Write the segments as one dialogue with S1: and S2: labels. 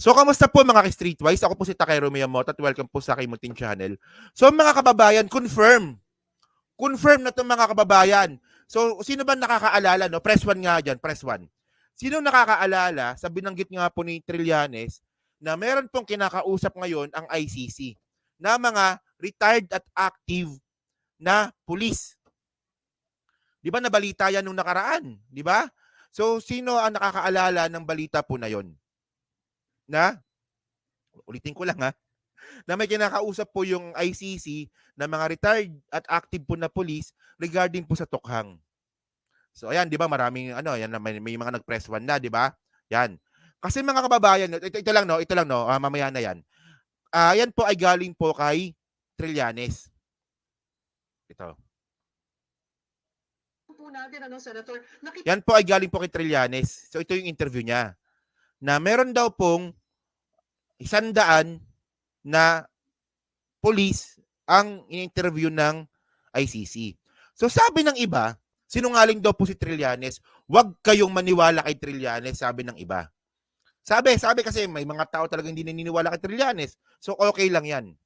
S1: So, kamusta po mga ka-Streetwise? Ako po si Takero Miyamoto at welcome po sa aking munting channel. So, mga kababayan, confirm. Confirm na itong mga kababayan. So, sino ba nakakaalala? No? Press 1 nga dyan, press 1. Sino nakakaalala sa binanggit nga po ni Trillanes na meron pong kinakausap ngayon ang ICC na mga retired at active na pulis? Di ba nabalita yan nung nakaraan? Di ba? So, sino ang nakakaalala ng balita po na yon? Na, ulitin ko lang ha, na may kinakausap po yung ICC na mga retired at active po na police regarding po sa Tokhang. So ayan, 'di ba? Maraming yan may mga nag-press 1 na, 'di ba? Yan. Kasi mga kababayan, ito lang no, mamaya na 'yan. Yan po ay galing po kay Trillanes. Ito. Po natin Senator. Yan po ay galing po kay Trillanes. So ito yung interview niya. Na meron daw pong 100 na police ang in-interview ng ICC. So sabi ng iba, sinungaling daw po si Trillanes, huwag kayong maniwala kay Trillanes, sabi ng iba. Sabi kasi may mga tao talagang hindi naniniwala kay Trillanes. So okay lang yan.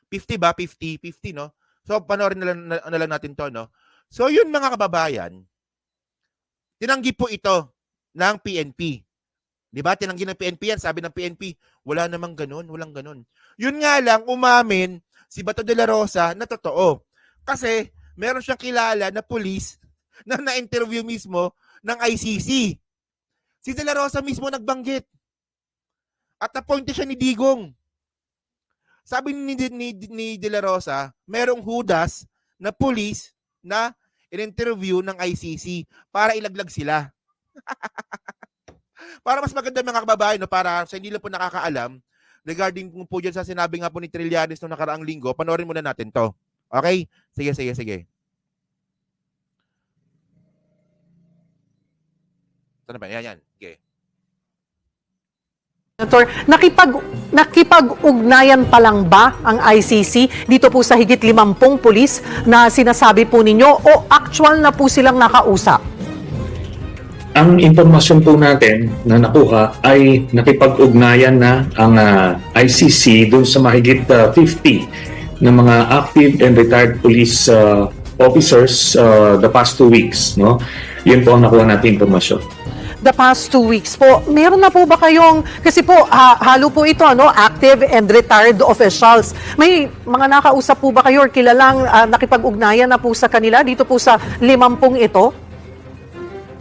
S1: 50 ba? 50, no? So panoorin na lang natin to, no? So yun mga kababayan, tinanggi po ito ng PNP. Di ba? Tinanggi ng PNP yan. Sabi ng PNP, wala namang ganun, walang ganun. Yun nga lang, umamin si Bato de la Rosa na totoo. Kasi meron siyang kilala na police na na-interview mismo ng ICC. Si de la Rosa mismo nagbanggit. At appointed siya ni Digong. Sabi ni de la Rosa, merong hudas na police na in-interview ng ICC para ilaglag sila. Para mas maganda mga kababayan, no, para sa hindi lang po nakakaalam, regarding kung po dyan sa sinabi nga po ni Trillanes noong nakaraang linggo, panoorin muna natin to. Okay? Sige. Ano ba? Yan. Okay.
S2: Senator, nakipag-ugnayan pa lang ba ang ICC dito po sa higit 50 pulis na sinasabi po ninyo o actual na po silang nakausap?
S3: Ang impormasyon po natin na nakuha ay nakipag-ugnayan na ang ICC dun sa mahigit 50 na mga active and retired police officers the past 2 weeks. No? Yun po ang nakuha natin impormasyon.
S2: The past 2 weeks po, meron na po ba kayong, kasi po halo po ito, active and retired officials. May mga nakausap po ba kayo or kilalang nakipag-ugnayan na po sa kanila dito po sa 50 ito?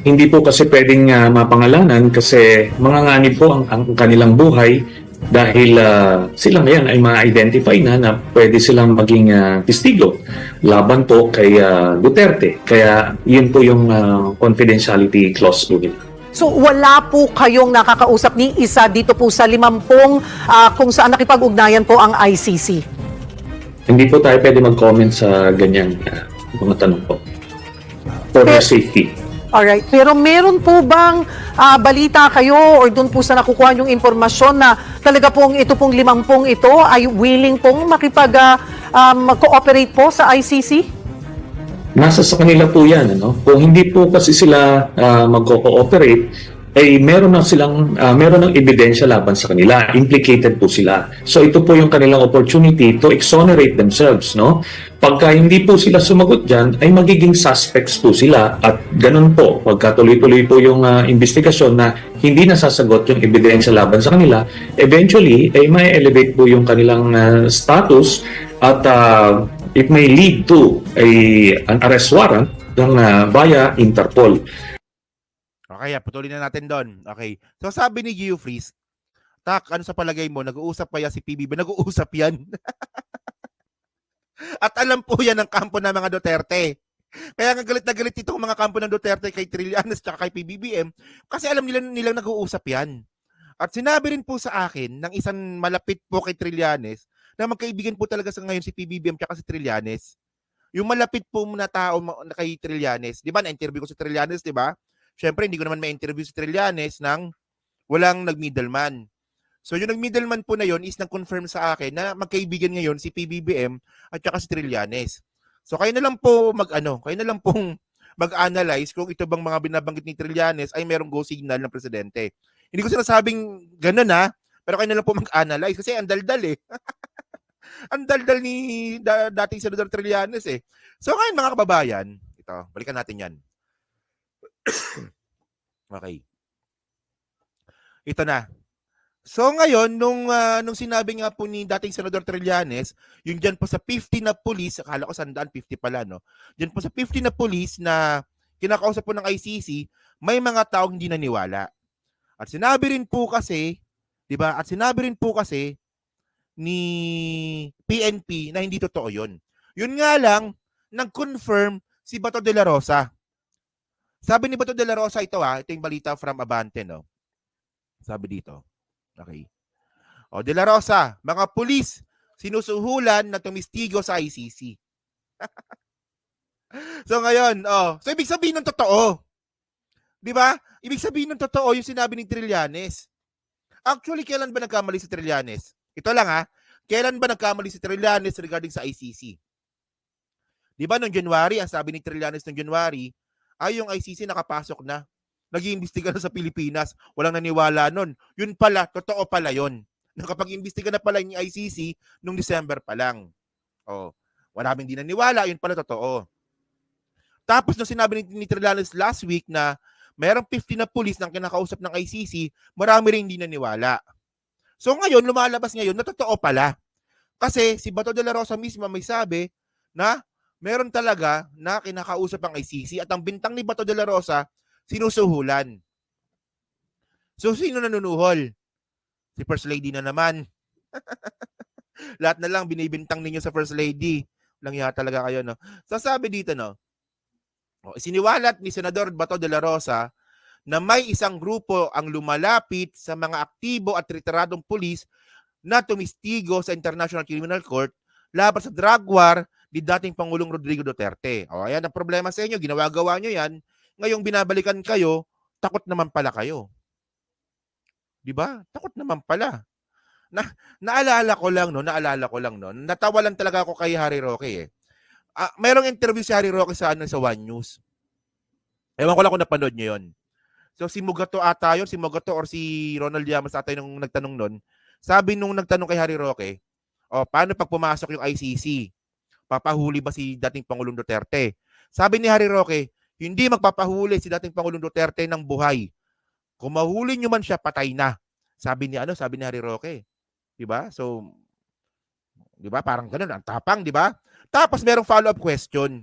S3: Hindi po kasi pwedeng mapangalanan kasi manganganib po ang kanilang buhay dahil sila ngayon ay ma-identify na pwede silang maging testigo laban po kay Duterte. Kaya yun po yung confidentiality clause po nila.
S2: So wala po kayong nakakausap ni isa dito po sa 50 kung saan nakipag-ugnayan po ang ICC?
S3: Hindi po tayo pwede mag-comment sa ganyan mga tanong po. For their safety.
S2: Alright, pero meron po bang balita kayo or doon po sa nakukuha yung informasyon na talaga pong ito pong 50 ito ay willing pong makipag-cooperate po sa ICC?
S3: Nasa sa kanila po yan. Kung hindi po kasi sila mag-cooperate, meron ng ebidensya laban sa kanila. Implicated po sila. So ito po yung kanilang opportunity to exonerate themselves. Pagka hindi po sila sumagot dyan, ay magiging suspects po sila. At ganun po, pagka tuloy-tuloy po yung investigasyon na hindi nasasagot yung ebidensya laban sa kanila, eventually, ay may elevate po yung kanilang status at it may lead to an arrest warrant via Interpol.
S1: Okay, patuloy na natin doon. Okay. So sabi ni Gio Freeze, Tak, ano sa palagay mo? Nag-uusap kaya si PBB? Nag-uusap yan. At alam po yan ng kampo ng mga Duterte. Kaya nga galit na galit itong mga kampo ng Duterte kay Trillanes at kay PBBM kasi alam nilang nag-uusap yan. At sinabi rin po sa akin ng isang malapit po kay Trillanes na magkaibigan po talaga sa ngayon si PBBM at si Trillanes. Yung malapit po na tao kay Trillanes, di ba na-interview ko si Trillanes, di ba? Siyempre, hindi ko naman ma-interview si Trillanes nang walang nag-middleman. So, yung nag-middleman po na yon is nag-confirm sa akin na magkaibigan ngayon si PBBM at saka si Trillanes. So, kayo na lang po mag-analyze kung ito bang mga binabanggit ni Trillanes ay merong go signal ng presidente. Hindi ko sinasabing ganun pero kayo na lang po mag-analyze kasi ang daldal eh. Ang daldal ni dating Senador Trillanes eh. So ngayon mga kababayan, ito, balikan natin yan. Okay. Ito na. So ngayon, nung sinabi nga po ni dating Senador Trillanes, yung dyan po sa 50 na police, akala ko 150 pala, no? Dyan po sa 50 na police na kinakausap po ng ICC, may mga taong hindi naniwala. At sinabi rin po kasi, di ba? At sinabi rin po kasi ni PNP na hindi totoo yun. Yun nga lang, nag-confirm si Bato de la Rosa. Sabi ni Bato de la Rosa, ito yung balita from Abante, no? Sabi dito. Okay. O, De La Rosa, mga pulis, sinusuhulan na tumistigo sa ICC. So ngayon, so ibig sabihin ng totoo. 'Di ba? Ibig sabihin ng totoo yung sinabi ni Trillanes. Actually, kailan ba nagkamali si Trillanes? Ito lang kailan ba nagkamali si Trillanes regarding sa ICC? 'Di ba noong January, ang sabi ni Trillanes noong January, ay yung ICC nakapasok na. Nag-iimbestiga na sa Pilipinas. Walang naniwala nun. Yun pala, totoo pala yun. Nakapag-imbestiga na pala yung ICC nung December pa lang. Maraming di naniwala, yun pala totoo. Tapos nung sinabi ni Trillanes last week na mayroong 50 na pulis na kinakausap ng ICC, marami rin hindi naniwala. So ngayon, lumalabas ngayon na totoo pala. Kasi si Bato de la Rosa mismo may sabi na meron talaga na kinakausap ang ICC at ang bintang ni Bato de la Rosa sinusuhulan. So, sino nanunuhol? Si First Lady na naman. Lahat na lang binibintang ninyo sa First Lady. Langya talaga kayo, no? So, sabi dito, no? Isiniwalat ni Senador Bato de la Rosa na may isang grupo ang lumalapit sa mga aktibo at retiradong pulis na tumistigo sa International Criminal Court laban sa drug war ni dating Pangulong Rodrigo Duterte. Ayan ang problema sa inyo. Ginawa-gawa nyo yan. Ngayong binabalikan kayo, takot naman pala kayo. 'Di ba? Takot naman pala. Naalala ko lang no, natawa lang talaga ako kay Harry Roque mayroong interview si Harry Roque sa One News. Ewan ko lang kung napanood niyo 'yon. So si Mugato ata 'yon, si Mugato or si Ronald Llamas ata yung nagtanong noon. Sabi nung nagtanong kay Harry Roque, paano pag pumasok yung ICC? Papahuli ba si dating Pangulong Duterte? Sabi ni Harry Roque, hindi magpapahuli si dating Pangulong Duterte ng buhay. Kung mahuli nyo man siya, patay na. Sabi ni Harry Roque. 'Di ba? So, 'di ba? Parang ganoon, ang tapang, 'di ba? Tapos merong follow-up question.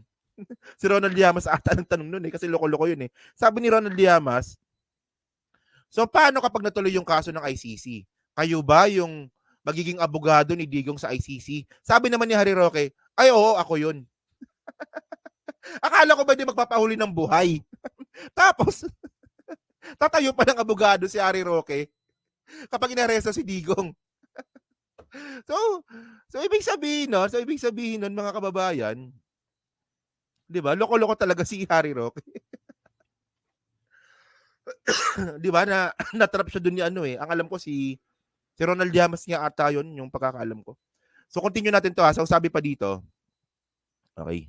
S1: Si Ronald Llamas ata ng tanong noon kasi loko-loko 'yun Sabi ni Ronald Llamas, so paano kapag natuloy yung kaso ng ICC? Kayo ba yung magiging abogado ni Digong sa ICC? Sabi naman ni Harry Roque, ay oo, ako 'yun. Akala ko ba di magpapahuli ng buhay? Tapos, tatayo pa ng abogado si Harry Roque kapag inaresto si Digong. So ibig sabihin nun, mga kababayan, di ba, loko-loko talaga si Harry Roque. Di ba, na-trap siya dun ni ang alam ko si Ronald Llamas nga ata yun, yung pagkakaalam ko. So continue natin to So sabi pa dito, okay.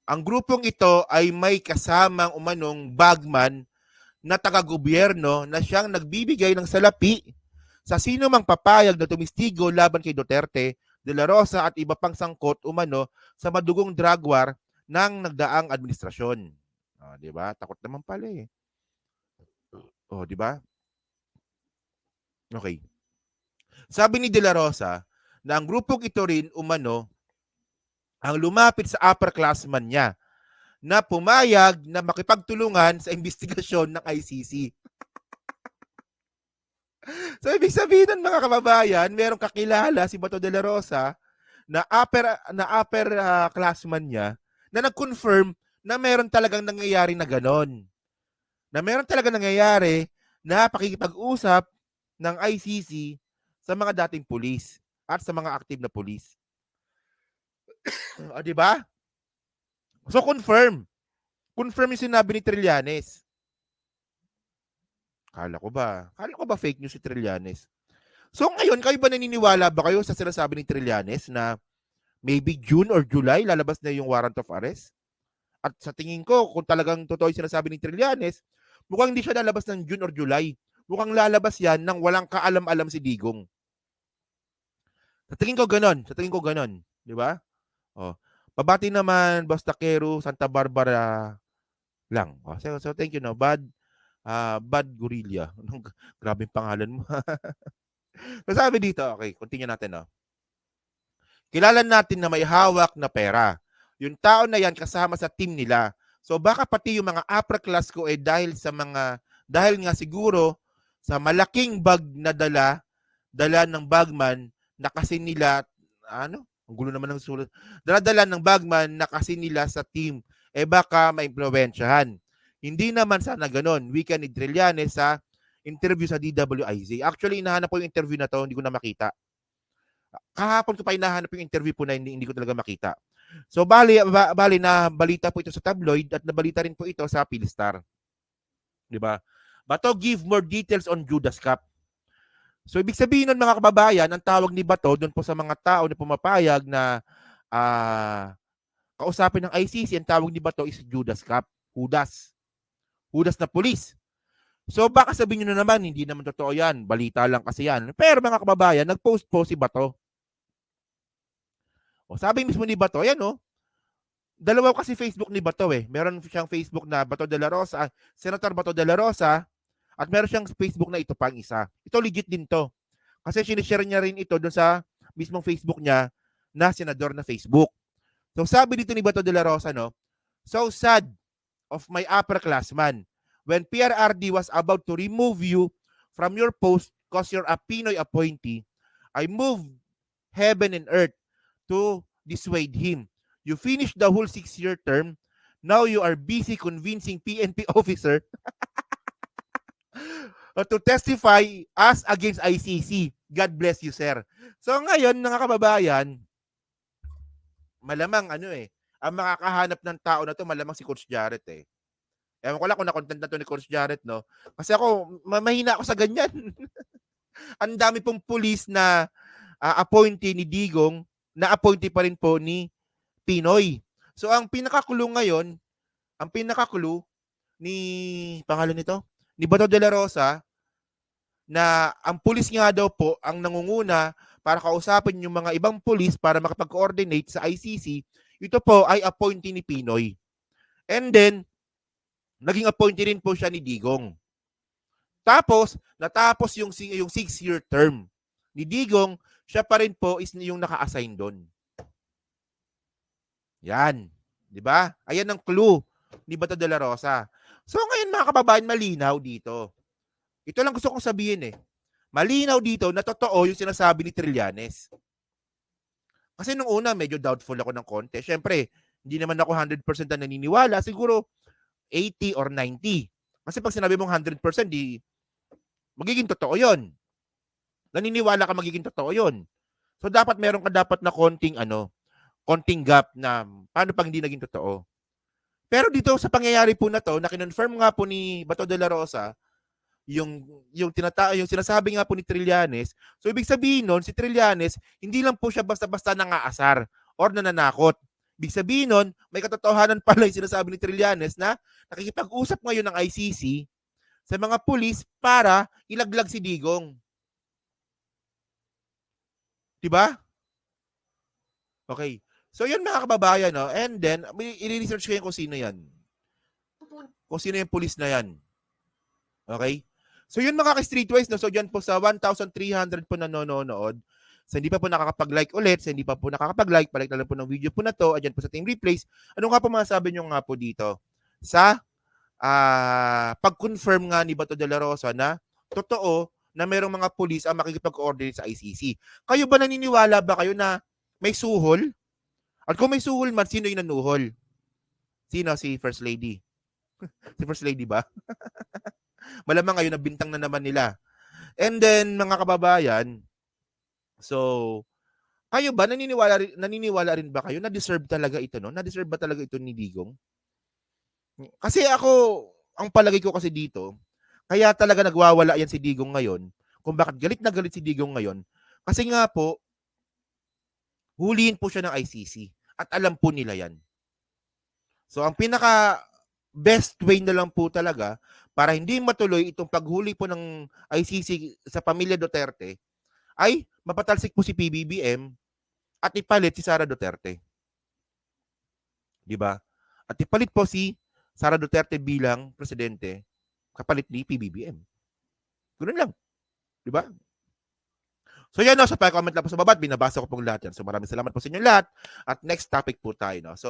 S1: Ang grupong ito ay may kasamang umanong bagman na taga-gobyerno na siyang nagbibigay ng salapi sa sino mang papayag na tumistigo laban kay Duterte, De La Rosa at iba pang sangkot umano sa madugong drug war ng nagdaang administrasyon. Di ba? Takot naman pala di ba? Okay. Sabi ni De La Rosa na ang grupong ito rin umano ang lumapit sa upperclassman niya na pumayag na makipagtulungan sa investigasyon ng ICC. So, ibig sabihin nun, mga kababayan, merong kakilala si Bato de la Rosa na upper classman niya na nag-confirm na meron talagang nangyayari na ganon. Na meron talagang nangyayari na pakikipag-usap ng ICC sa mga dating pulis at sa mga active na pulis. Di ba? So confirm. Confirm yung sinabi ni Trillanes. Kala ko ba fake news si Trillanes? So ngayon, kayo ba naniniwala ba kayo sa sinasabi ni Trillanes na maybe June or July lalabas na yung warrant of arrest? At sa tingin ko, kung talagang totoo yung sinasabi ni Trillanes, mukhang hindi siya lalabas ng June or July. Mukhang lalabas yan nang walang kaalam-alam si Digong. Sa tingin ko ganon. Di ba? Oh. Pabati naman, Basta Quero, Santa Barbara lang. Oh, so thank you, no. Bad Gorilla. Grabe pangalan mo. So sabi dito, okay, continue natin, no. Kilala natin na may hawak na pera. Yung tao na yan kasama sa team nila. So baka pati yung mga upper class ko dahil nga siguro sa malaking bag na dala ng bagman na kasi nila, ang gulo naman ng sulat. Dala ng bagman na kasi nila sa team. Baka maimpluwensyahan. Hindi naman sana ganon. Wika ni Trillanes sa interview sa DWIZ. Actually, hinahanap ko yung interview na to, hindi ko na makita. Kahapon ko pa hinahanap yung interview po na hindi ko talaga makita. So, bali na balita po ito sa tabloid at nabalita rin po ito sa Philstar. Di ba? Bato give more details on Judas Cup. So, ibig sabihin nun mga kababayan, ang tawag ni Bato doon po sa mga tao na pumapayag na kausapin ng ICC, ang tawag ni Bato is Judas Cup. Judas na pulis. So, baka sabihin nyo na naman, hindi naman totoo yan. Balita lang kasi yan. Pero mga kababayan, nag-post po si Bato. O, sabi mismo ni Bato, yan dalawa kasi Facebook ni Bato Meron siyang Facebook na Bato de la Rosa, Senator Bato de la Rosa, at meron siyang Facebook na ito pang isa. Ito legit din to. Kasi sinishare niya rin ito doon sa mismong Facebook niya na senador na Facebook. So sabi dito ni Bato de la Rosa, so sad of my upperclassman. When PRRD was about to remove you from your post because you're a Pinoy appointee, I moved heaven and earth to dissuade him. You finished the whole 6-year term. Now you are busy convincing PNP officer to testify us against ICC. God bless you, sir. So ngayon, mga kababayan, malamang ang makakahanap ng tao na to malamang si Coach Jarrett Ewan ko lang kung na-content na to ni Coach Jarrett, no? Kasi ako, mahina ako sa ganyan. Ang dami pong pulis na appointee ni Digong, na appointee pa rin po ni Pinoy. So ang pinaka-clue ngayon, ni pangalan nito, ni Bato de la Rosa, na ang pulis nga daw po ang nangunguna para kausapin yung mga ibang pulis para makapag-coordinate sa ICC, ito po ay appointee ni Pinoy. And then, naging appointee rin po siya ni Digong. Tapos, natapos yung 6-year term ni Digong, siya pa rin po is yung naka-assign doon. Yan. Di ba? Ayan ang clue ni Bato de la Rosa. So ngayon mga kababayan, malinaw dito. Ito lang gusto kong sabihin Malinaw dito na totoo yung sinasabi ni Trillanes. Kasi nung una, medyo doubtful ako ng konti. Siyempre, hindi naman ako 100% na naniniwala. Siguro 80 or 90. Kasi pag sinabi mong 100%, magiging totoo yon. Naniniwala ka magiging totoo yon. So dapat meron ka na konting gap na paano pag hindi naging totoo. Pero dito sa pangyayari po na to, na kinonfirm nga po ni Bato de la Rosa, yung sinasabi nga po ni Trillanes, so ibig sabihin nun, si Trillanes, hindi lang po siya basta-basta nangaasar or nananakot. Ibig sabihin nun, may katotohanan pala yung sinasabi ni Trillanes na nakikipag-usap ngayon ng ICC sa mga pulis para ilaglag si Digong. Diba? Okay. So yun mga kababayan, and then, i-research kayo kung sino yan. Kung sino yung pulis na yan. Okay? So yun mga ka-streetwise, so dyan po sa 1,300 po nanonood. So hindi pa po nakakapag-like ulit, so hindi pa po nakakapag-like, balik na lang po ng video po na to, adyan po sa team replays. Ano nga po masasabi nyo nga po dito sa pag-confirm nga ni Bato de la Rosa na totoo na mayroong mga pulis ang makikipag-coordinate sa ICC. Kayo ba naniniwala ba kayo na may suhol? At kung may suhol man, sino yung nanuhol? Sino? Si First Lady. Si First Lady ba? Malamang ngayon, nabintang na naman nila. And then, mga kababayan, so, kayo ba, naniniwala rin ba kayo na deserve talaga ito, no? Na-deserve ba talaga ito ni Digong? Kasi ako, ang palagay ko kasi dito, kaya talaga nagwawala yan si Digong ngayon, kung bakit galit na galit si Digong ngayon, kasi nga po, huliin po siya ng ICC. At alam po nila yan. So, ang pinaka best way na lang po talaga para hindi matuloy itong paghuli po ng ICC sa pamilya Duterte, ay mapatalsik po si PBBM at ipalit si Sara Duterte. Di ba? At ipalit po si Sara Duterte bilang presidente kapalit ni PBBM. Ganun lang. Di ba? So yan, no, sa pa-comment lang po sa baba at binabasa ko pong lahat yan. So maraming salamat po sa inyo lahat. At next topic po tayo. No? So